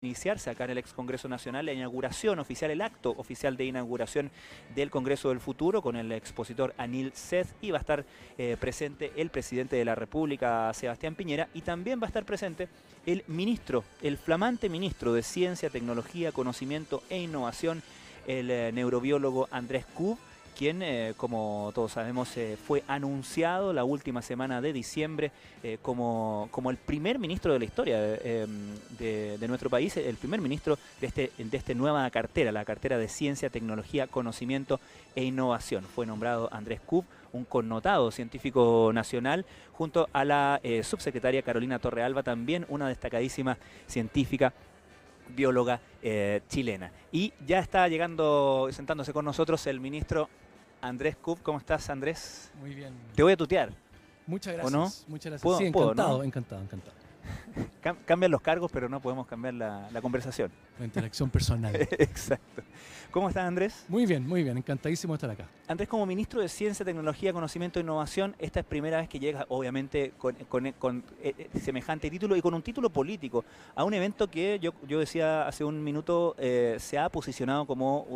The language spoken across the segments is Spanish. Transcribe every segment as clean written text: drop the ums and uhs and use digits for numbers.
iniciarse acá en el ex Congreso Nacional la inauguración oficial, el acto oficial de inauguración del Congreso del Futuro con el expositor Anil Seth, y va a estar presente el presidente de la República, Sebastián Piñera, y también va a estar presente el ministro, el flamante ministro de Ciencia, Tecnología, Conocimiento e Innovación, el neurobiólogo Andrés Kub, quien, como todos sabemos, fue anunciado la última semana de diciembre como el primer ministro de la historia de nuestro país, el primer ministro de esta nueva cartera, la cartera de Ciencia, Tecnología, Conocimiento e Innovación. Fue nombrado Andrés Kub, un connotado científico nacional, junto a la subsecretaria Carolina Torrealba, también una destacadísima científica bióloga chilena. Y ya está llegando, sentándose con nosotros, el ministro Andrés Kub. ¿Cómo estás, Andrés? Muy bien. Te voy a tutear. Muchas gracias. ¿O no? Muchas gracias. ¿Puedo, sí, encantado, ¿no? encantado. Cambian los cargos, pero no podemos cambiar la conversación. La interacción personal. Exacto. ¿Cómo estás, Andrés? Muy bien, encantadísimo de estar acá. Andrés, como ministro de Ciencia, Tecnología, Conocimiento e Innovación, esta es primera vez que llegas, obviamente, con semejante título y con un título político a un evento que yo decía hace un minuto se ha posicionado como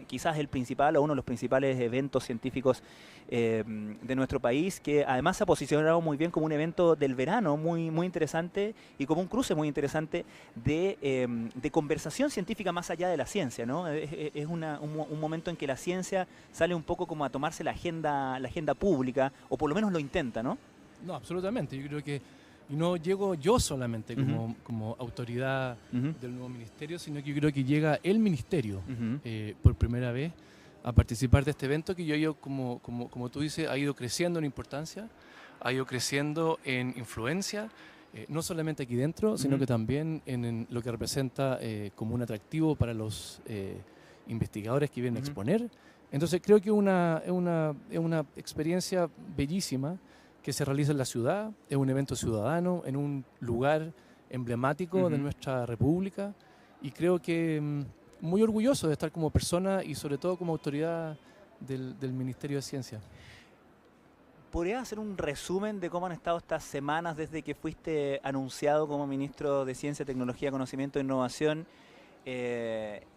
quizás el principal o uno de los principales eventos científicos de nuestro país, que además se ha posicionado muy bien como un evento del verano muy interesante y como un cruce muy interesante de conversación científica más allá de la ciencia, ¿no? Es un momento en que la ciencia sale un poco como a tomarse la agenda pública, o por lo menos lo intenta, ¿no? No, absolutamente. Yo creo que y no llego yo solamente como autoridad del nuevo ministerio, sino que yo creo que llega el ministerio por primera vez a participar de este evento que yo como tú dices, ha ido creciendo en importancia, ha ido creciendo en influencia, no solamente aquí dentro, sino que también en lo que representa como un atractivo para los investigadores que vienen a exponer. Entonces creo que es una experiencia bellísima que se realiza en la ciudad, es un evento ciudadano, en un lugar emblemático de nuestra república, y creo que muy orgulloso de estar como persona y sobre todo como autoridad del Ministerio de Ciencia. ¿Podrías hacer un resumen de cómo han estado estas semanas desde que fuiste anunciado como ministro de Ciencia, Tecnología, Conocimiento e Innovación?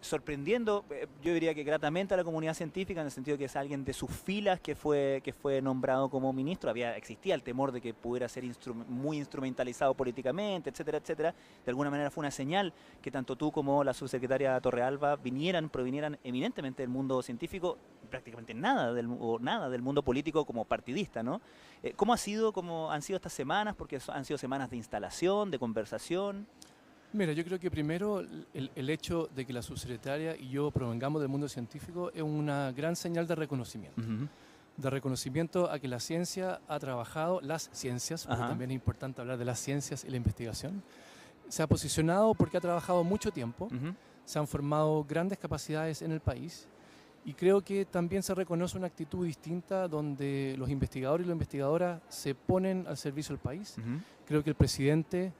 Sorprendiendo, yo diría que gratamente a la comunidad científica, en el sentido que es alguien de sus filas que fue nombrado como ministro. Existía el temor de que pudiera ser muy instrumentalizado políticamente, etcétera, etcétera. De alguna manera fue una señal que tanto tú como la subsecretaria Torrealba provinieran eminentemente del mundo científico, prácticamente nada del mundo político como partidista, ¿no? ¿Cómo han sido estas semanas? Porque han sido semanas de instalación, de conversación. Mira, yo creo que primero el hecho de que la subsecretaria y yo provengamos del mundo científico es una gran señal de reconocimiento. De reconocimiento a que la ciencia ha trabajado, las ciencias, porque también es importante hablar de las ciencias y la investigación, se ha posicionado porque ha trabajado mucho tiempo, se han formado grandes capacidades en el país, y creo que también se reconoce una actitud distinta donde los investigadores y las investigadoras se ponen al servicio del país. Creo que el presidente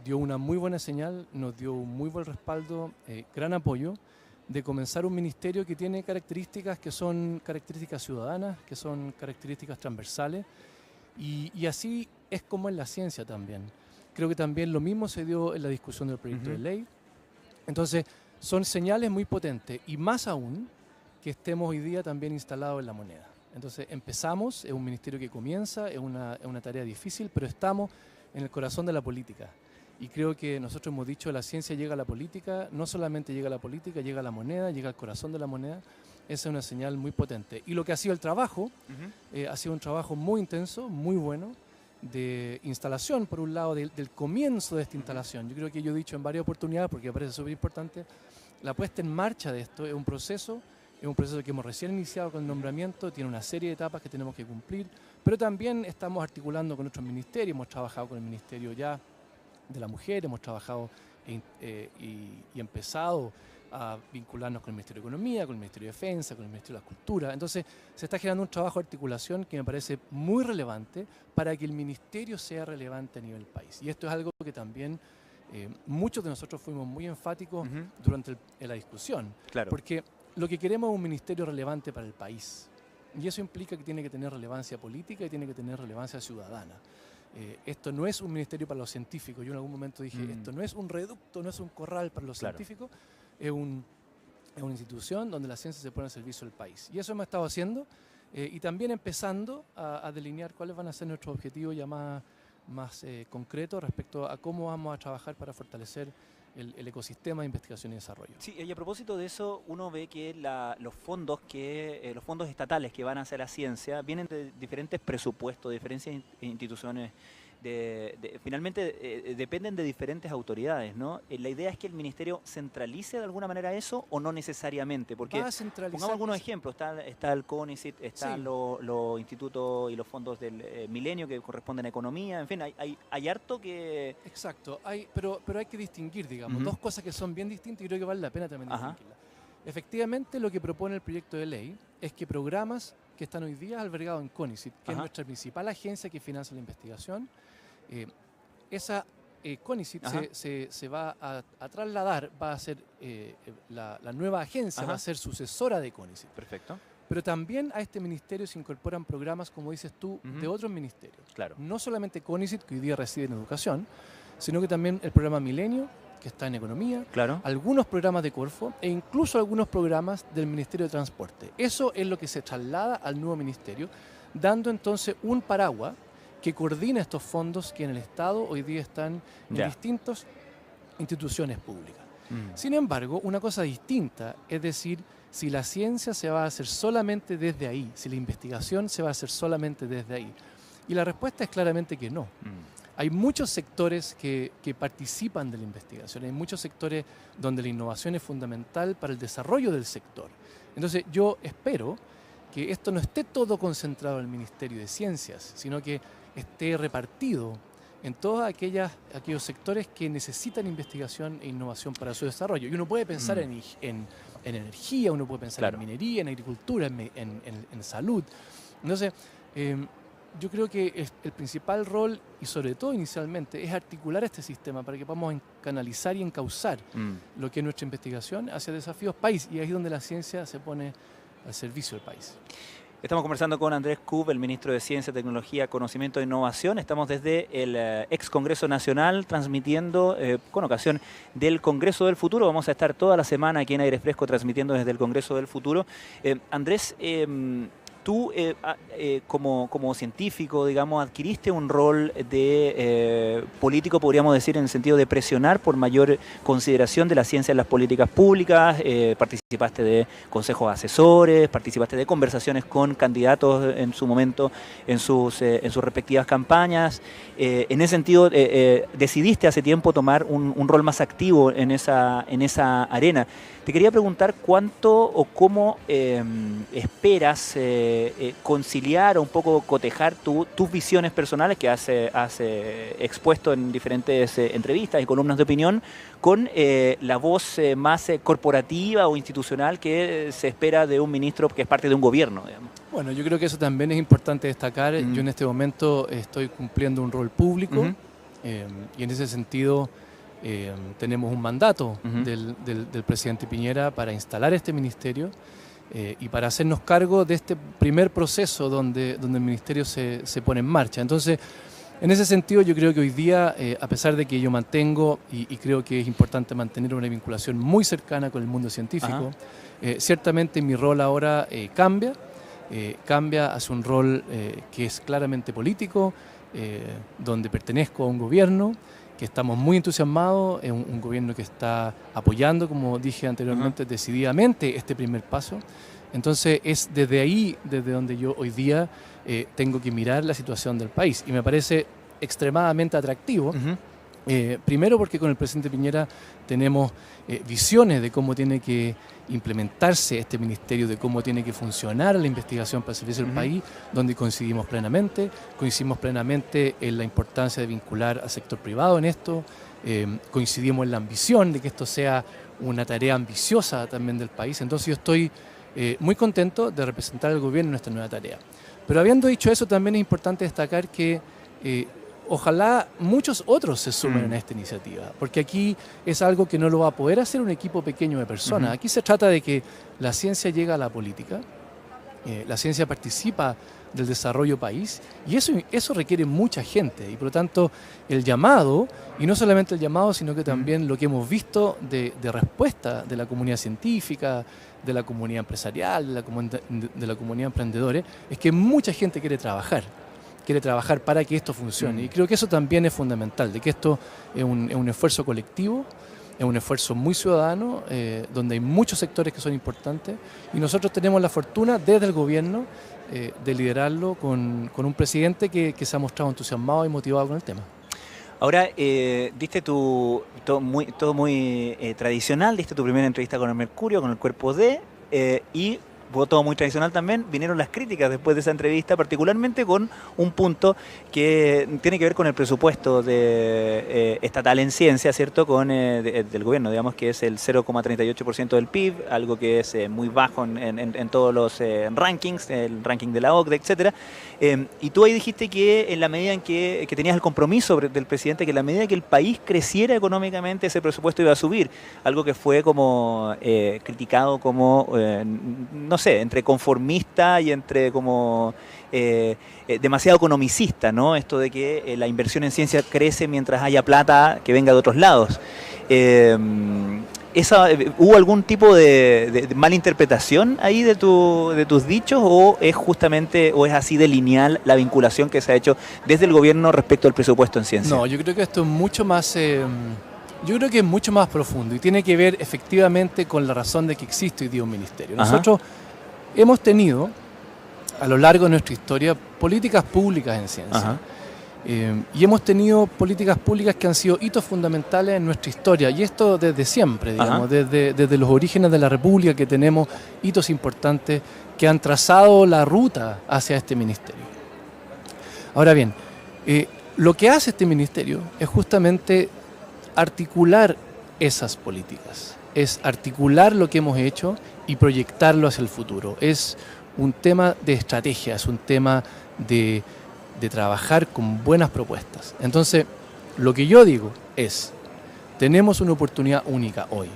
dio una muy buena señal, nos dio un muy buen respaldo, gran apoyo de comenzar un ministerio que tiene características que son características ciudadanas, que son características transversales, y así es como en la ciencia también. Creo que también lo mismo se dio en la discusión del proyecto de ley. Entonces son señales muy potentes, y más aún que estemos hoy día también instalados en La Moneda. Entonces empezamos, es un ministerio que comienza, es una tarea difícil, pero estamos en el corazón de la política. Y creo que nosotros hemos dicho, la ciencia llega a la política, no solamente llega a la política, llega a La Moneda, llega al corazón de La Moneda. Esa es una señal muy potente. Y lo que ha sido el trabajo, ha sido un trabajo muy intenso, muy bueno, de instalación, por un lado, del comienzo de esta instalación. Yo creo que yo he dicho en varias oportunidades, porque me parece súper importante, la puesta en marcha de esto es un proceso que hemos recién iniciado con el nombramiento, tiene una serie de etapas que tenemos que cumplir, pero también estamos articulando con otros ministerios, hemos trabajado con el Ministerio ya de la Mujer, hemos trabajado y empezado a vincularnos con el Ministerio de Economía, con el Ministerio de Defensa, con el Ministerio de la Cultura. Entonces se está generando un trabajo de articulación que me parece muy relevante para que el ministerio sea relevante a nivel país. Y esto es algo que también muchos de nosotros fuimos muy enfáticos durante la discusión. Claro. Porque lo que queremos es un ministerio relevante para el país. Y eso implica que tiene que tener relevancia política y tiene que tener relevancia ciudadana. esto no es un ministerio para los científicos. Yo en algún momento dije, esto no es un reducto, no es un corral para los científicos, es una institución donde la ciencia se pone al servicio del país. Y eso hemos estado haciendo y también empezando a delinear cuáles van a ser nuestros objetivos ya más concretos respecto a cómo vamos a trabajar para fortalecer el ecosistema de investigación y desarrollo. Sí, y a propósito de eso, uno ve que los fondos estatales que van hacia la ciencia vienen de diferentes presupuestos, de diferentes instituciones, finalmente dependen de diferentes autoridades, ¿no? La idea es que el ministerio centralice de alguna manera eso o no necesariamente, porque pongamos algunos ejemplos, está el CONICYT, están los institutos y los fondos del Milenio que corresponden a economía, en fin, hay harto que... Exacto, pero hay que distinguir, digamos, dos cosas que son bien distintas y creo que vale la pena también distinguirlas. Efectivamente, lo que propone el proyecto de ley es que programas que están hoy día albergados en CONICYT, que es nuestra principal agencia que financia la investigación, esa CONICYT se va a trasladar, va a ser la nueva agencia, va a ser sucesora de CONICYT. Perfecto. Pero también a este ministerio se incorporan programas, como dices tú, de otros ministerios. Claro. No solamente CONICYT, que hoy día reside en educación, sino que también el programa Milenio, que está en economía, algunos programas de Corfo e incluso algunos programas del Ministerio de Transporte. Eso es lo que se traslada al nuevo ministerio, dando entonces un paraguas que coordina estos fondos que en el Estado hoy día están en distintas instituciones públicas. Sin embargo, una cosa distinta es decir, si la ciencia se va a hacer solamente desde ahí, si la investigación se va a hacer solamente desde ahí. Y la respuesta es claramente que no. Hay muchos sectores que participan de la investigación, hay muchos sectores donde la innovación es fundamental para el desarrollo del sector. Entonces yo espero que esto no esté todo concentrado en el Ministerio de Ciencias, sino que esté repartido en todos aquellos sectores que necesitan investigación e innovación para su desarrollo. Y uno puede pensar en energía, uno puede pensar en minería, en agricultura, en salud. Entonces, yo creo que el principal rol, y sobre todo inicialmente, es articular este sistema para que podamos canalizar y encauzar lo que es nuestra investigación hacia desafíos país. Y ahí es donde la ciencia se pone al servicio del país. Estamos conversando con Andrés Kub, el ministro de Ciencia, Tecnología, Conocimiento e Innovación. Estamos desde el ex Congreso Nacional transmitiendo con ocasión del Congreso del Futuro. Vamos a estar toda la semana aquí en Aire Fresco transmitiendo desde el Congreso del Futuro. Andrés, tú como científico, digamos, adquiriste un rol de político, podríamos decir, en el sentido de presionar por mayor consideración de la ciencia en las políticas públicas, participaste de consejos asesores, participaste de conversaciones con candidatos en su momento, en sus respectivas campañas. En ese sentido, decidiste hace tiempo tomar un rol más activo en esa arena. Te quería preguntar cuánto o cómo esperas conciliar o un poco cotejar tus visiones personales que has expuesto en diferentes entrevistas y columnas de opinión con la voz más corporativa o institucional que se espera de un ministro que es parte de un gobierno, digamos. Bueno, yo creo que eso también es importante destacar. Yo en este momento estoy cumpliendo un rol público y en ese sentido tenemos un mandato del presidente Piñera para instalar este ministerio y para hacernos cargo de este primer proceso donde el ministerio se pone en marcha. Entonces, en ese sentido yo creo que hoy día, a pesar de que yo mantengo y creo que es importante mantener una vinculación muy cercana con el mundo científico, ciertamente mi rol ahora cambia hacia un rol que es claramente político, donde pertenezco a un gobierno que estamos muy entusiasmados, es un gobierno que está apoyando, como dije anteriormente, decididamente este primer paso. Entonces es desde ahí, desde donde yo hoy día tengo que mirar la situación del país. Y me parece extremadamente atractivo, primero porque con el presidente Piñera tenemos visiones de cómo tiene que implementarse este ministerio, de cómo tiene que funcionar la investigación para el servicio del país, donde coincidimos plenamente en la importancia de vincular al sector privado en esto, coincidimos en la ambición de que esto sea una tarea ambiciosa también del país. Entonces yo estoy muy contento de representar al gobierno en esta nueva tarea. Pero habiendo dicho eso, también es importante destacar que ojalá muchos otros se sumen a esta iniciativa, porque aquí es algo que no lo va a poder hacer un equipo pequeño de personas. Aquí se trata de que la ciencia llega a la política La ciencia participa del desarrollo país y eso requiere mucha gente y por lo tanto el llamado, y no solamente el llamado, sino que también lo que hemos visto de respuesta de la comunidad científica, de la comunidad empresarial, de la comunidad emprendedora, es que mucha gente quiere trabajar para que esto funcione. Y creo que eso también es fundamental, de que esto es un esfuerzo colectivo, es un esfuerzo muy ciudadano, donde hay muchos sectores que son importantes y nosotros tenemos la fortuna desde el gobierno de liderarlo con un presidente que se ha mostrado entusiasmado y motivado con el tema. Ahora, diste todo muy tradicional, diste tu primera entrevista con el Mercurio, con el Cuerpo D, y fue todo muy tradicional también. Vinieron las críticas después de esa entrevista, particularmente con un punto que tiene que ver con el presupuesto estatal en ciencia, ¿cierto? Del gobierno, digamos que es el 0,38% del PIB, algo que es muy bajo en todos los rankings, el ranking de la OCDE, etcétera. Y tú ahí dijiste que en la medida en que tenías el compromiso del presidente, que en la medida que el país creciera económicamente, ese presupuesto iba a subir, algo que fue como criticado como, no sé, entre conformista y entre como demasiado economicista, ¿no? Esto de que la inversión en ciencia crece mientras haya plata que venga de otros lados. ¿Hubo algún tipo de malinterpretación ahí de tus dichos o es así de lineal la vinculación que se ha hecho desde el gobierno respecto al presupuesto en ciencia? No, yo creo que esto es mucho más... Yo creo que es mucho más profundo y tiene que ver efectivamente con la razón de que existe hoy día un ministerio. Nosotros hemos tenido a lo largo de nuestra historia políticas públicas en ciencia. Y hemos tenido políticas públicas que han sido hitos fundamentales en nuestra historia, y esto desde siempre, digamos, desde los orígenes de la República, que tenemos hitos importantes que han trazado la ruta hacia este ministerio. Ahora bien, lo que hace este ministerio es justamente articular esas políticas, es articular lo que hemos hecho y proyectarlo hacia el futuro. Es un tema de estrategia, es un tema de trabajar con buenas propuestas. Entonces, lo que yo digo es, tenemos una oportunidad única hoy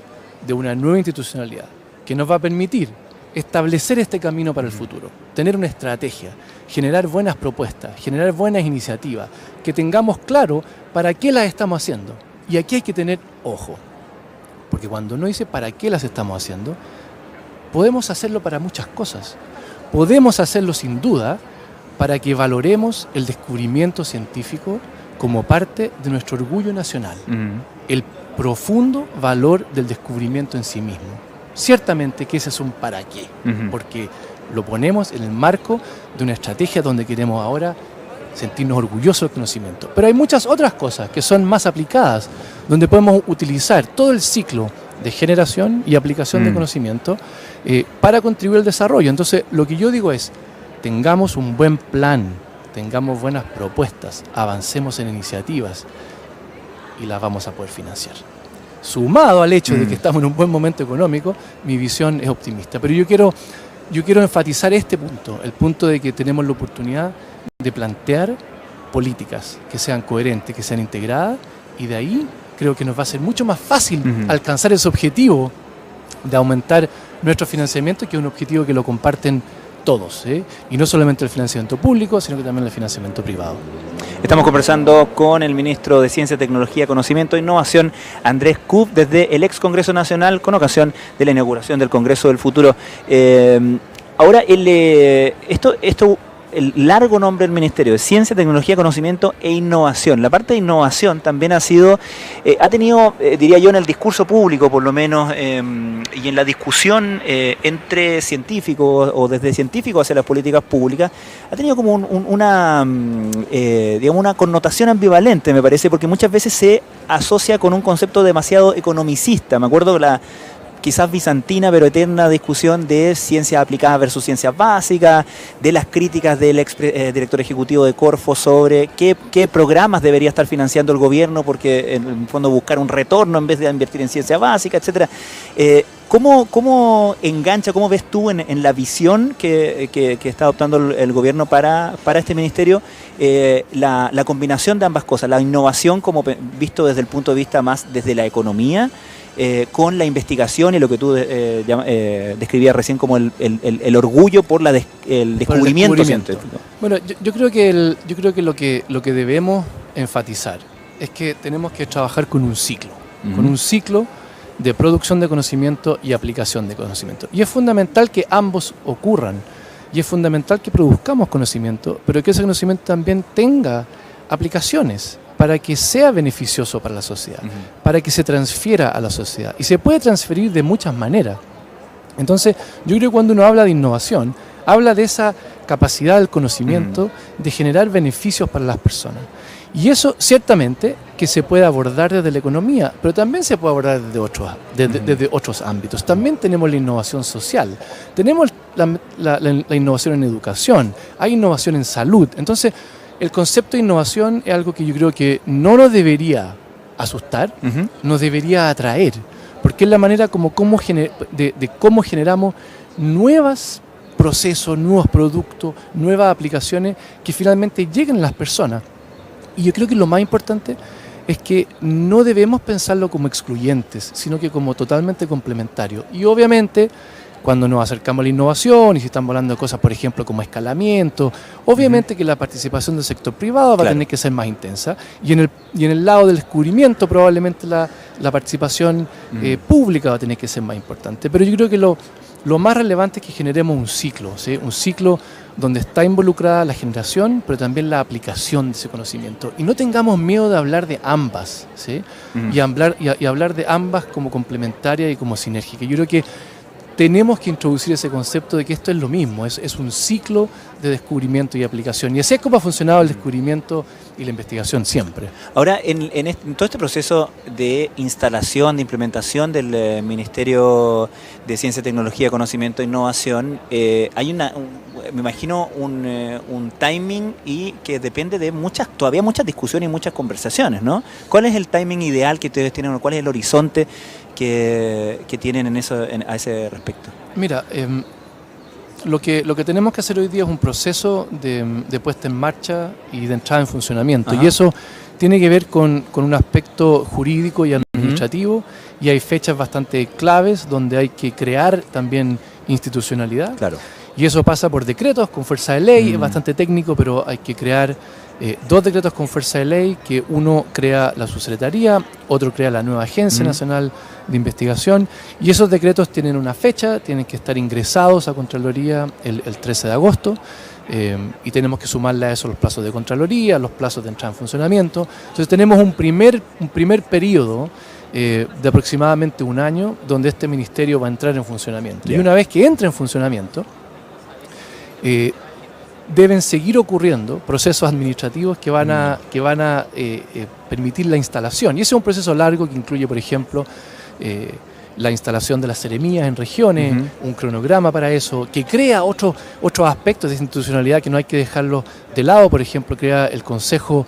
de una nueva institucionalidad que nos va a permitir establecer este camino para el futuro, tener una estrategia, generar buenas propuestas, generar buenas iniciativas, que tengamos claro para qué las estamos haciendo. Y aquí hay que tener ojo, porque cuando uno dice para qué las estamos haciendo, podemos hacerlo para muchas cosas. Podemos hacerlo sin duda para que valoremos el descubrimiento científico como parte de nuestro orgullo nacional, el profundo valor del descubrimiento en sí mismo. Ciertamente que ese es un para qué, porque lo ponemos en el marco de una estrategia donde queremos ahora sentirnos orgullosos del conocimiento. Pero hay muchas otras cosas que son más aplicadas, donde podemos utilizar todo el ciclo de generación y aplicación de conocimiento para contribuir al desarrollo. Entonces, lo que yo digo es, tengamos un buen plan, tengamos buenas propuestas, avancemos en iniciativas y las vamos a poder financiar. Sumado al hecho de que estamos en un buen momento económico, mi visión es optimista. Pero yo quiero enfatizar este punto, el punto de que tenemos la oportunidad de plantear políticas que sean coherentes, que sean integradas, y de ahí creo que nos va a ser mucho más fácil alcanzar ese objetivo de aumentar nuestro financiamiento, que es un objetivo que lo comparten todos, y no solamente el financiamiento público, sino que también el financiamiento privado. Estamos conversando con el ministro de Ciencia, Tecnología, Conocimiento e Innovación, Andrés Kub, desde el ex Congreso Nacional, con ocasión de la inauguración del Congreso del Futuro. Ahora, el largo nombre del Ministerio de Ciencia, Tecnología, Conocimiento e Innovación. La parte de innovación también ha tenido, diría yo, en el discurso público por lo menos, y en la discusión entre científicos o desde científicos hacia las políticas públicas, ha tenido como una connotación ambivalente, me parece, porque muchas veces se asocia con un concepto demasiado economicista. Me acuerdo quizás bizantina pero eterna discusión de ciencias aplicadas versus ciencias básicas, de las críticas del ex director ejecutivo de Corfo sobre qué programas debería estar financiando el gobierno, porque en el fondo buscar un retorno en vez de invertir en ciencia básica, etcétera. ¿Cómo engancha, cómo ves tú en la visión que está adoptando el gobierno para este ministerio la combinación de ambas cosas, la innovación como visto desde el punto de vista más desde la economía con la investigación y lo que tú describías recién como el orgullo por el descubrimiento científico. Bueno, yo creo que lo que debemos enfatizar es que tenemos que trabajar con un ciclo, con un ciclo de producción de conocimiento y aplicación de conocimiento. Y es fundamental que ambos ocurran, y es fundamental que produzcamos conocimiento, pero que ese conocimiento también tenga aplicaciones para que sea beneficioso para la sociedad, para que se transfiera a la sociedad. Y se puede transferir de muchas maneras. Entonces, yo creo que cuando uno habla de innovación, habla de esa capacidad del conocimiento de generar beneficios para las personas. Y eso ciertamente que se puede abordar desde la economía, pero también se puede abordar desde otros ámbitos. También tenemos la innovación social, tenemos la innovación en educación, hay innovación en salud. Entonces, el concepto de innovación es algo que yo creo que no nos debería asustar, nos debería atraer, porque es la manera de cómo generamos nuevos procesos, nuevos productos, nuevas aplicaciones que finalmente lleguen a las personas. Y yo creo que lo más importante es que no debemos pensarlo como excluyentes, sino que como totalmente complementarios. Y obviamente, cuando nos acercamos a la innovación y si estamos hablando de cosas, por ejemplo, como escalamiento, obviamente que la participación del sector privado va a tener que ser más intensa. Y en el lado del descubrimiento, probablemente la participación pública va a tener que ser más importante. Pero yo creo que lo más relevante es que generemos un ciclo, ¿sí? Un ciclo donde está involucrada la generación, pero también la aplicación de ese conocimiento. Y no tengamos miedo de hablar de ambas, ¿sí? Y hablar de ambas como complementarias y como sinérgicas. Yo creo que tenemos que introducir ese concepto de que esto es lo mismo, es un ciclo de descubrimiento y aplicación. Y así es como ha funcionado el descubrimiento y la investigación siempre. Ahora, en todo este proceso de instalación, de implementación del Ministerio de Ciencia, Tecnología, Conocimiento e Innovación, hay me imagino un timing y que depende de todavía muchas discusiones y muchas conversaciones, ¿no? ¿Cuál es el timing ideal que ustedes tienen? ¿Cuál es el horizonte que tienen a ese respecto? Mira, lo que tenemos que hacer hoy día es un proceso de puesta en marcha y de entrada en funcionamiento. Y eso tiene que ver con un aspecto jurídico y administrativo, y hay fechas bastante claves donde hay que crear también institucionalidad. Claro. Y eso pasa por decretos con fuerza de ley, es bastante técnico, pero hay que crear 2 decretos con fuerza de ley, que uno crea la subsecretaría, otro crea la nueva Agencia Nacional de Investigación, y esos decretos tienen una fecha, tienen que estar ingresados a Contraloría el 13 de agosto, y tenemos que sumarle a eso los plazos de Contraloría, los plazos de entrada en funcionamiento. Entonces tenemos un primer periodo de aproximadamente un año donde este ministerio va a entrar en funcionamiento. Y una vez que entre en funcionamiento, deben seguir ocurriendo procesos administrativos que van a permitir la instalación. Y ese es un proceso largo que incluye, por ejemplo, la instalación de las seremías en regiones, un cronograma para eso, que crea otros aspectos de institucionalidad que no hay que dejarlos de lado. Por ejemplo, crea el Consejo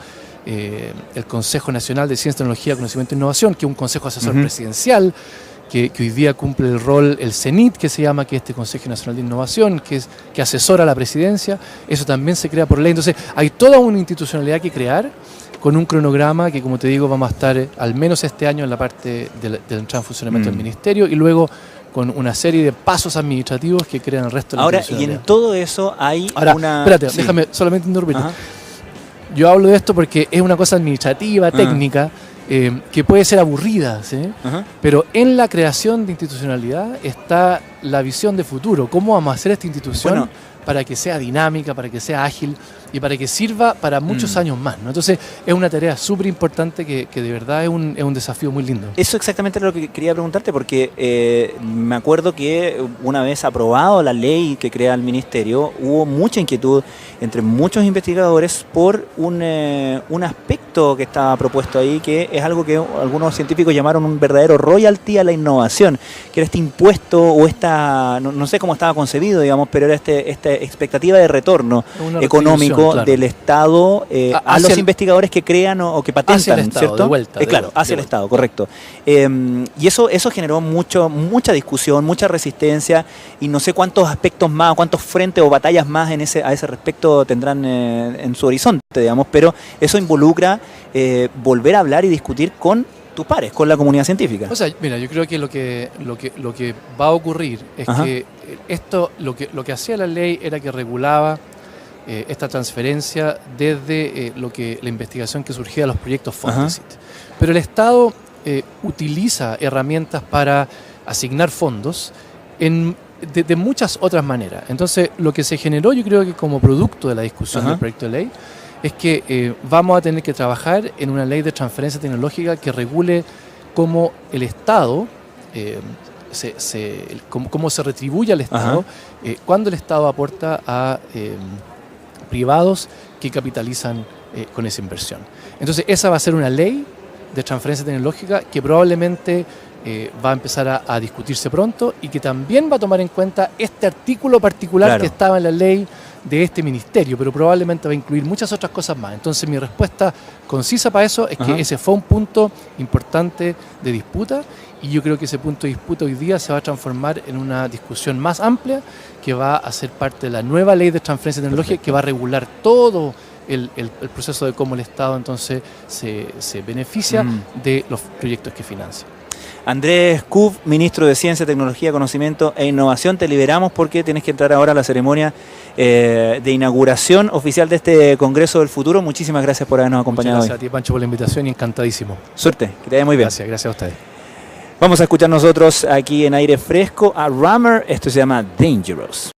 Nacional de Ciencia, Tecnología, Conocimiento e Innovación, que es un consejo asesor presidencial, que hoy día cumple el rol, el CENIT, que se llama, que es este Consejo Nacional de Innovación, que asesora a la presidencia. Eso también se crea por ley. Entonces, hay toda una institucionalidad que crear, con un cronograma que, como te digo, vamos a estar al menos este año en la parte del entrada en funcionamiento del ministerio, y luego con una serie de pasos administrativos que crean el resto de la institucionalidad. Ahora, y en todo eso hay espérate, déjame solamente interrumpirte. Yo hablo de esto porque es una cosa administrativa, técnica, que puede ser aburrida, ¿sí? Pero en la creación de institucionalidad está la visión de futuro. ¿Cómo vamos a hacer esta institución para que sea dinámica, para que sea ágil y para que sirva para muchos años más, ¿no? Entonces es una tarea súper importante que de verdad es un desafío muy lindo. Eso exactamente es lo que quería preguntarte, porque me acuerdo que una vez aprobado la ley que crea el ministerio, hubo mucha inquietud entre muchos investigadores por un aspecto que estaba propuesto ahí, que es algo que algunos científicos llamaron un verdadero royalty a la innovación, que era este impuesto o no sé cómo estaba concebido, digamos, pero era esta expectativa de retorno económico del Estado a los investigadores que crean o que patentan, hacia el Estado, ¿cierto? de vuelta, hacia el Estado, correcto. Y eso generó mucha discusión, mucha resistencia, y no sé cuántos aspectos más, cuántos frentes o batallas más a ese respecto tendrán en su horizonte, digamos, pero eso involucra volver a hablar y discutir con tus pares, con la comunidad científica. O sea, mira, yo creo que lo que va a ocurrir es que esto, lo que hacía la ley era que regulaba esta transferencia desde la investigación que surgía de los proyectos Fondesit. Pero el Estado utiliza herramientas para asignar fondos de muchas otras maneras. Entonces, lo que se generó, yo creo que como producto de la discusión del proyecto de ley, es que vamos a tener que trabajar en una ley de transferencia tecnológica que regule cómo el Estado, cómo se retribuye al Estado cuando el Estado aporta a privados que capitalizan con esa inversión. Entonces, esa va a ser una ley de transferencia tecnológica que probablemente va a empezar a discutirse pronto y que también va a tomar en cuenta este artículo particular que estaba en la ley de este ministerio, pero probablemente va a incluir muchas otras cosas más. Entonces mi respuesta concisa para eso es que ese fue un punto importante de disputa y yo creo que ese punto de disputa hoy día se va a transformar en una discusión más amplia que va a ser parte de la nueva ley de transferencia tecnológica que va a regular todo el proceso de cómo el Estado entonces se beneficia de los proyectos que financia. Andrés Kuf, ministro de Ciencia, Tecnología, Conocimiento e Innovación, te liberamos porque tienes que entrar ahora a la ceremonia de inauguración oficial de este Congreso del Futuro. Muchísimas gracias por habernos acompañado. Muchas gracias a ti, Pancho, por la invitación y encantadísimo. Suerte, que te vaya muy bien. Gracias a ustedes. Vamos a escuchar nosotros aquí en Aire Fresco a Rammer, esto se llama Dangerous.